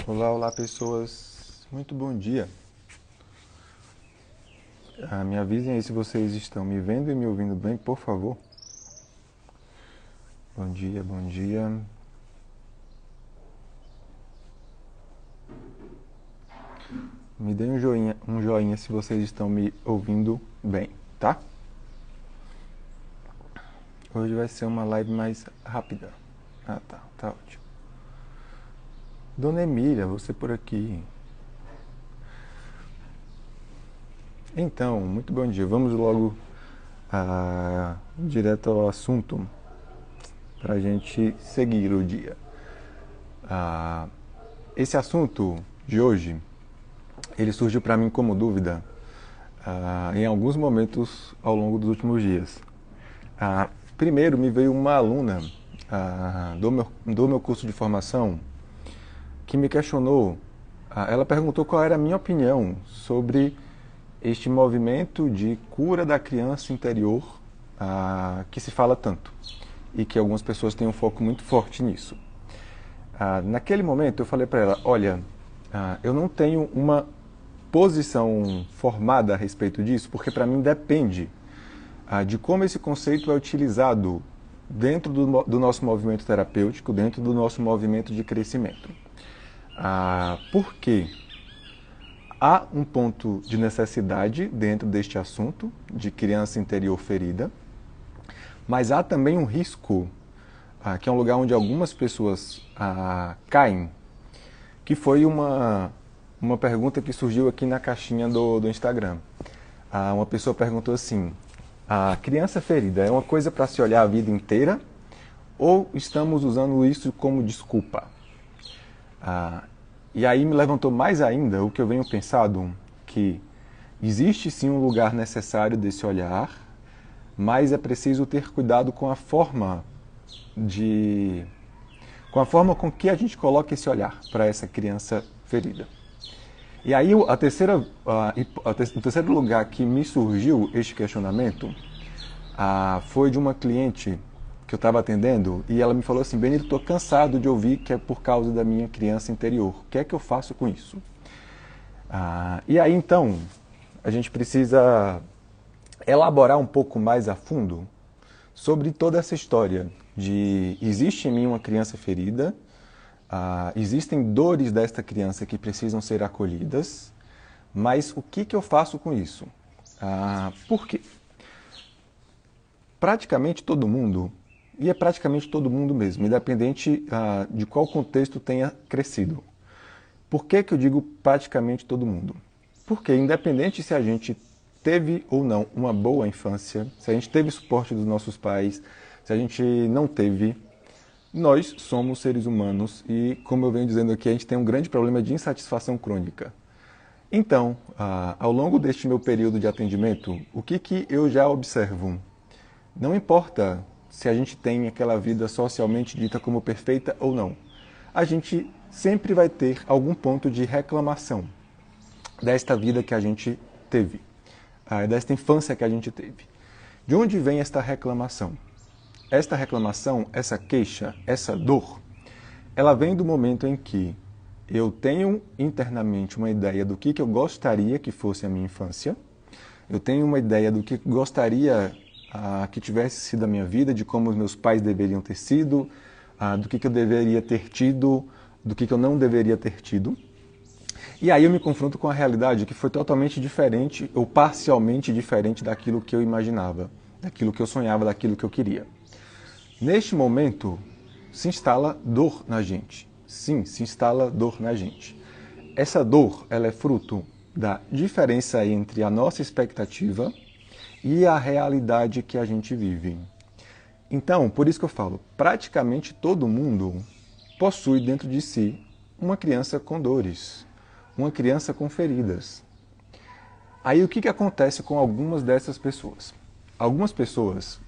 Olá, olá pessoas, muito bom dia. Me avisem aí se vocês estão me vendo e me ouvindo bem, por favor. Bom dia, bom dia. Me deem um joinha se vocês estão me ouvindo bem, tá? Hoje vai ser uma live mais rápida. Tá ótimo. Dona Emília, você por aqui. Então, muito bom dia. Vamos logo direto ao assunto para a gente seguir o dia. Esse assunto de hoje, ele surgiu para mim como dúvida em alguns momentos ao longo dos últimos dias. Primeiro, me veio uma aluna do meu curso de formação que me questionou. Ela perguntou qual era a minha opinião sobre este movimento de cura da criança interior que se fala tanto e que algumas pessoas têm um foco muito forte nisso. Naquele momento eu falei para ela, olha, eu não tenho uma posição formada a respeito disso, porque para mim depende de como esse conceito é utilizado dentro do nosso movimento terapêutico, dentro do nosso movimento de crescimento. Porque há um ponto de necessidade dentro deste assunto de criança interior ferida, mas há também um risco, que é um lugar onde algumas pessoas caem, que foi uma pergunta que surgiu aqui na caixinha do Instagram. Uma pessoa perguntou assim, a criança ferida é uma coisa para se olhar a vida inteira ou estamos usando isso como desculpa? E aí me levantou mais ainda o que eu venho pensando, que existe sim um lugar necessário desse olhar, mas é preciso ter cuidado com a forma com que a gente coloca esse olhar para essa criança ferida. E aí o terceiro lugar que me surgiu este questionamento foi de uma cliente que eu estava atendendo e ela me falou assim, Benito, estou cansado de ouvir que é por causa da minha criança interior. O que é que eu faço com isso? E aí então a gente precisa elaborar um pouco mais a fundo sobre toda essa história de existe em mim uma criança ferida, existem dores desta criança que precisam ser acolhidas, mas o que eu faço com isso? Por quê? Praticamente todo mundo, e é praticamente todo mundo mesmo, independente de qual contexto tenha crescido. Por que eu digo praticamente todo mundo? Porque independente se a gente teve ou não uma boa infância, se a gente teve suporte dos nossos pais, se a gente não teve, nós somos seres humanos e, como eu venho dizendo aqui, a gente tem um grande problema de insatisfação crônica. Então, ao longo deste meu período de atendimento, o que eu já observo? Não importa se a gente tem aquela vida socialmente dita como perfeita ou não. A gente sempre vai ter algum ponto de reclamação desta vida que a gente teve, desta infância que a gente teve. De onde vem esta reclamação? Esta reclamação, essa queixa, essa dor, ela vem do momento em que eu tenho internamente uma ideia do que eu gostaria que fosse a minha infância, eu tenho uma ideia do que gostaria que tivesse sido a minha vida, de como os meus pais deveriam ter sido, do que eu deveria ter tido, do que eu não deveria ter tido. E aí eu me confronto com a realidade que foi totalmente diferente, ou parcialmente diferente daquilo que eu imaginava, daquilo que eu sonhava, daquilo que eu queria. Neste momento, se instala dor na gente. Sim, se instala dor na gente. Essa dor, ela é fruto da diferença entre a nossa expectativa e a realidade que a gente vive. Então, por isso que eu falo, praticamente todo mundo possui dentro de si uma criança com dores, uma criança com feridas. Aí o que acontece com algumas dessas pessoas? Algumas pessoas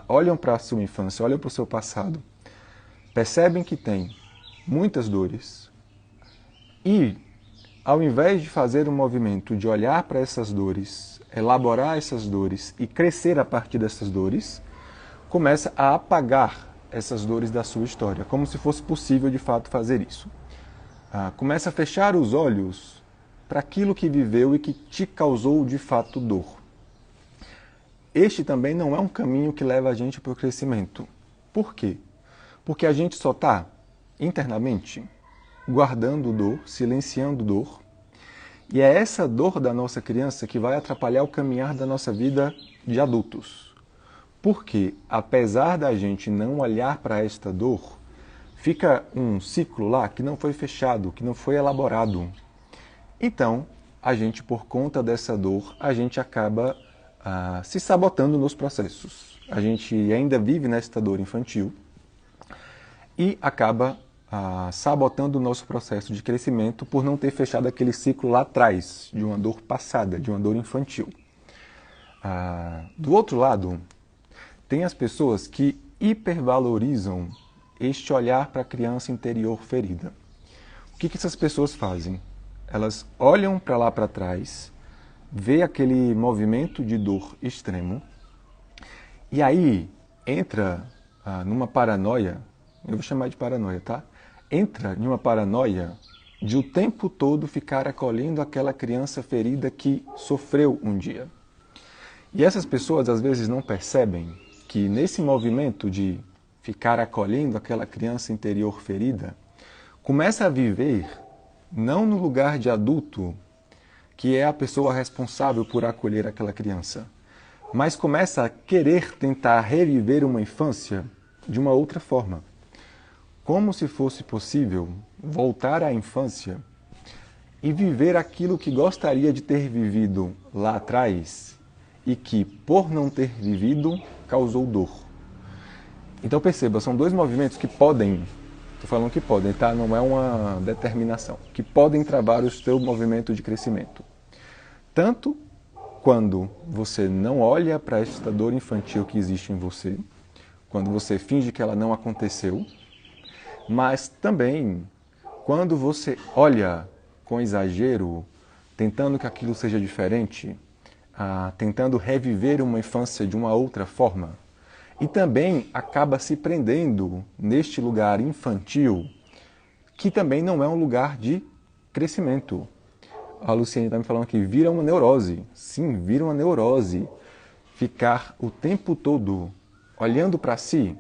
olham para a sua infância, olham para o seu passado, percebem que tem muitas dores e, ao invés de fazer um movimento de olhar para essas dores, elaborar essas dores e crescer a partir dessas dores, começa a apagar essas dores da sua história, como se fosse possível de fato fazer isso. começa a fechar os olhos para aquilo que viveu e que te causou de fato dor. Este também não é um caminho que leva a gente para o crescimento. Por quê? Porque a gente só está internamente guardando dor, silenciando dor, e é essa dor da nossa criança que vai atrapalhar o caminhar da nossa vida de adultos. Porque, apesar da gente não olhar para esta dor, fica um ciclo lá que não foi fechado, que não foi elaborado. Então, a gente, por conta dessa dor, a gente acaba se sabotando nos processos. A gente ainda vive nesta dor infantil e acaba sabotando o nosso processo de crescimento por não ter fechado aquele ciclo lá atrás, de uma dor passada, de uma dor infantil. Do outro lado, tem as pessoas que hipervalorizam este olhar para a criança interior ferida. O que essas pessoas fazem? Elas olham para lá para trás, vê aquele movimento de dor extremo, e aí entra numa paranoia, eu vou chamar de paranoia, tá? Entra numa paranoia de o tempo todo ficar acolhendo aquela criança ferida que sofreu um dia. E essas pessoas às vezes não percebem que nesse movimento de ficar acolhendo aquela criança interior ferida, começa a viver não no lugar de adulto, que é a pessoa responsável por acolher aquela criança, mas começa a querer tentar reviver uma infância de uma outra forma. Como se fosse possível voltar à infância e viver aquilo que gostaria de ter vivido lá atrás e que, por não ter vivido, causou dor. Então perceba, são dois movimentos que podem, estou falando que podem, tá? Não é uma determinação, que podem travar o seu movimento de crescimento. Tanto quando você não olha para esta dor infantil que existe em você, quando você finge que ela não aconteceu, mas também quando você olha com exagero, tentando que aquilo seja diferente, tentando reviver uma infância de uma outra forma, e também acaba se prendendo neste lugar infantil, que também não é um lugar de crescimento. A Luciane está me falando que vira uma neurose. Sim, vira uma neurose. Ficar o tempo todo olhando para si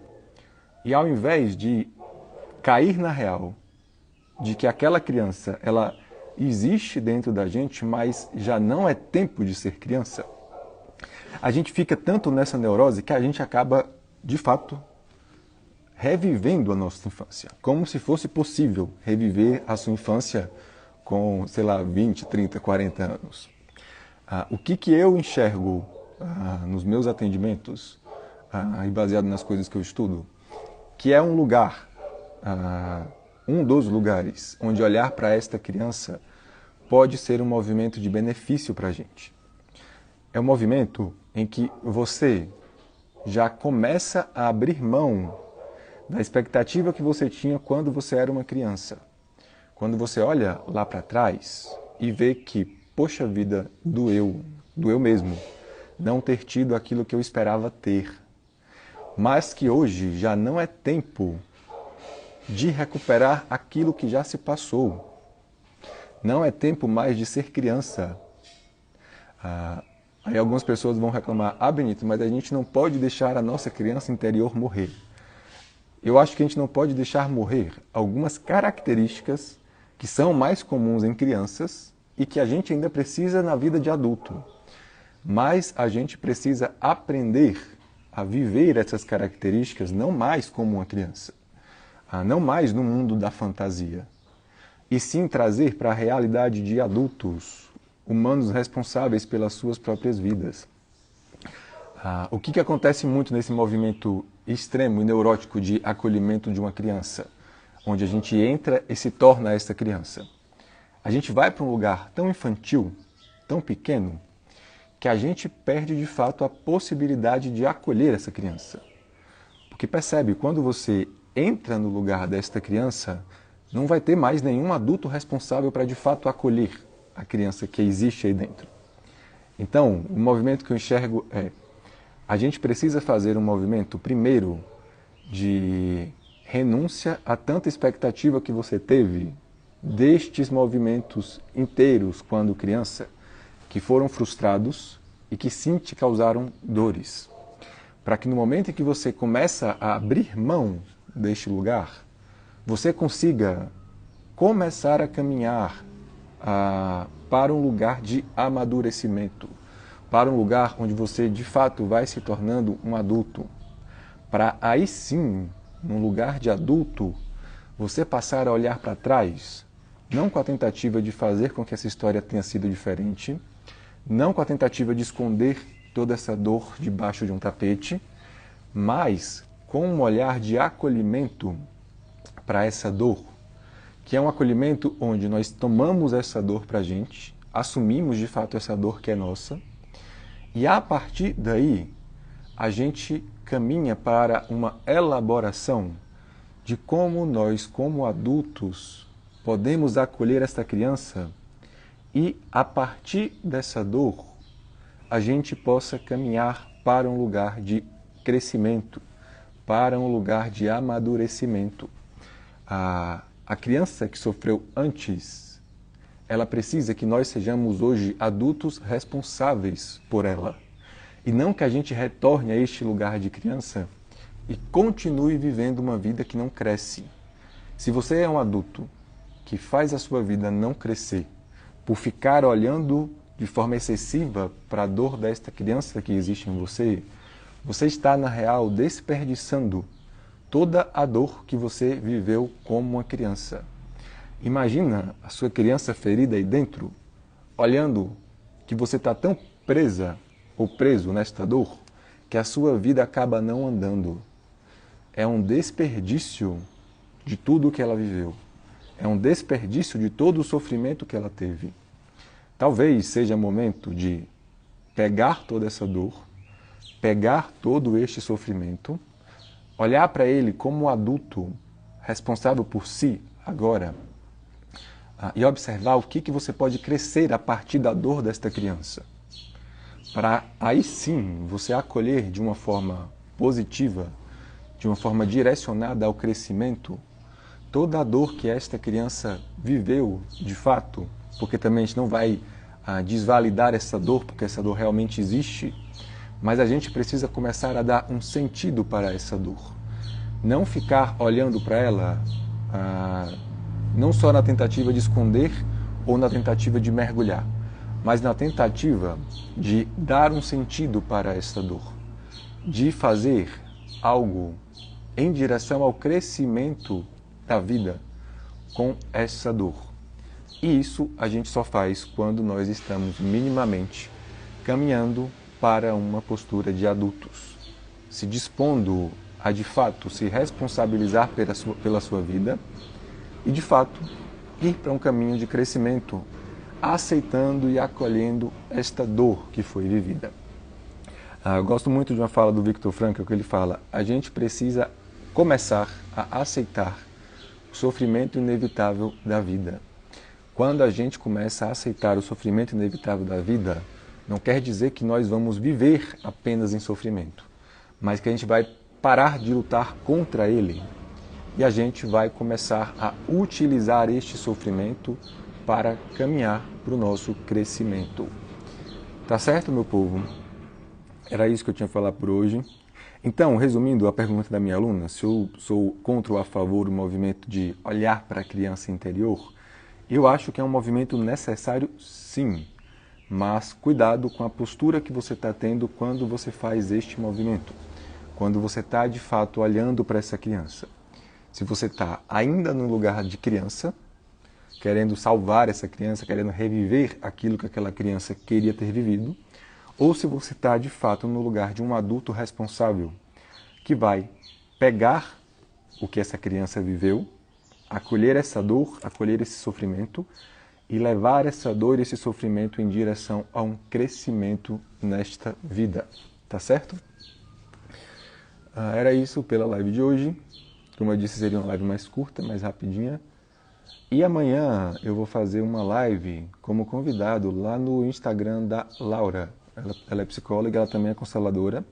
e ao invés de cair na real de que aquela criança, ela existe dentro da gente, mas já não é tempo de ser criança, a gente fica tanto nessa neurose que a gente acaba, de fato, revivendo a nossa infância. Como se fosse possível reviver a sua infância com, sei lá, 20, 30, 40 anos. O que eu enxergo nos meus atendimentos, e baseado nas coisas que eu estudo, que é um lugar, um dos lugares onde olhar para esta criança pode ser um movimento de benefício para a gente. É um movimento em que você já começa a abrir mão da expectativa que você tinha quando você era uma criança. Quando você olha lá para trás e vê que, poxa vida, doeu mesmo, não ter tido aquilo que eu esperava ter. Mas que hoje já não é tempo de recuperar aquilo que já se passou. Não é tempo mais de ser criança. Aí algumas pessoas vão reclamar, Benito, mas a gente não pode deixar a nossa criança interior morrer. Eu acho que a gente não pode deixar morrer algumas características que são mais comuns em crianças e que a gente ainda precisa na vida de adulto. Mas a gente precisa aprender a viver essas características não mais como uma criança, não mais no mundo da fantasia, e sim trazer para a realidade de adultos, humanos responsáveis pelas suas próprias vidas. O que acontece muito nesse movimento extremo e neurótico de acolhimento de uma criança, onde a gente entra e se torna essa criança? A gente vai para um lugar tão infantil, tão pequeno, que a gente perde de fato a possibilidade de acolher essa criança. Porque percebe, quando você entra no lugar desta criança, não vai ter mais nenhum adulto responsável para de fato acolher a criança que existe aí dentro. Então, o movimento que eu enxergo é: a gente precisa fazer um movimento, primeiro, de renúncia a tanta expectativa que você teve destes movimentos inteiros quando criança, que foram frustrados e que sim te causaram dores. Para que no momento em que você começa a abrir mão deste lugar, você consiga começar a caminhar para um lugar de amadurecimento, para um lugar onde você de fato vai se tornando um adulto, para aí sim, num lugar de adulto, você passar a olhar para trás, não com a tentativa de fazer com que essa história tenha sido diferente, não com a tentativa de esconder toda essa dor debaixo de um tapete, mas com um olhar de acolhimento para essa dor, que é um acolhimento onde nós tomamos essa dor para a gente, assumimos de fato essa dor que é nossa, e a partir daí a gente caminha para uma elaboração de como nós, como adultos, podemos acolher esta criança e, a partir dessa dor, a gente possa caminhar para um lugar de crescimento, para um lugar de amadurecimento. A criança que sofreu antes, ela precisa que nós sejamos hoje adultos responsáveis por ela. E não que a gente retorne a este lugar de criança e continue vivendo uma vida que não cresce. Se você é um adulto que faz a sua vida não crescer por ficar olhando de forma excessiva para a dor desta criança que existe em você, você está, na real, desperdiçando toda a dor que você viveu como uma criança. Imagina a sua criança ferida aí dentro, olhando que você está tão presa ou preso nesta dor, que a sua vida acaba não andando. É um desperdício de tudo que ela viveu. É um desperdício de todo o sofrimento que ela teve. Talvez seja momento de pegar toda essa dor, pegar todo este sofrimento, olhar para ele como um adulto responsável por si agora e observar o que você pode crescer a partir da dor desta criança. Para aí sim você acolher de uma forma positiva, de uma forma direcionada ao crescimento, toda a dor que esta criança viveu de fato, porque também a gente não vai desvalidar essa dor, porque essa dor realmente existe, mas a gente precisa começar a dar um sentido para essa dor. Não ficar olhando para ela não só na tentativa de esconder ou na tentativa de mergulhar, mas na tentativa de dar um sentido para essa dor, de fazer algo em direção ao crescimento da vida com essa dor. E isso a gente só faz quando nós estamos minimamente caminhando para uma postura de adultos, se dispondo a de fato se responsabilizar pela sua vida e de fato ir para um caminho de crescimento, aceitando e acolhendo esta dor que foi vivida. Eu gosto muito de uma fala do Viktor Frankl, que ele fala: a gente precisa começar a aceitar o sofrimento inevitável da vida. Quando a gente começa a aceitar o sofrimento inevitável da vida, não quer dizer que nós vamos viver apenas em sofrimento, mas que a gente vai parar de lutar contra ele e a gente vai começar a utilizar este sofrimento para caminhar para o nosso crescimento. Tá certo, meu povo? Era isso que eu tinha a falar por hoje. Então, resumindo a pergunta da minha aluna, se eu sou contra ou a favor do movimento de olhar para a criança interior, eu acho que é um movimento necessário, sim, mas cuidado com a postura que você está tendo quando você faz este movimento, quando você está de fato olhando para essa criança. Se você está ainda no lugar de criança, querendo salvar essa criança, querendo reviver aquilo que aquela criança queria ter vivido, ou se você está de fato no lugar de um adulto responsável que vai pegar o que essa criança viveu, acolher essa dor, acolher esse sofrimento e levar essa dor e esse sofrimento em direção a um crescimento nesta vida. Tá certo? Era isso pela live de hoje. Como eu disse, seria uma live mais curta, mais rapidinha. E amanhã eu vou fazer uma live como convidado lá no Instagram da Laura. Ela é psicóloga, ela também é consteladora.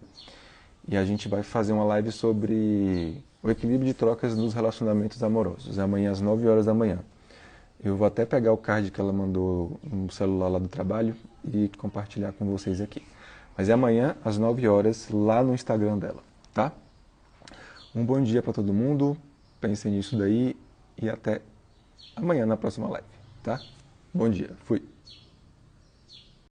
E a gente vai fazer uma live sobre o equilíbrio de trocas nos relacionamentos amorosos. Amanhã às 9 horas da manhã. Eu vou até pegar o card que ela mandou no celular lá do trabalho e compartilhar com vocês aqui. Mas é amanhã, às 9 horas, lá no Instagram dela, tá? Um bom dia para todo mundo, pensem nisso daí e até amanhã na próxima live, tá? Bom dia, fui!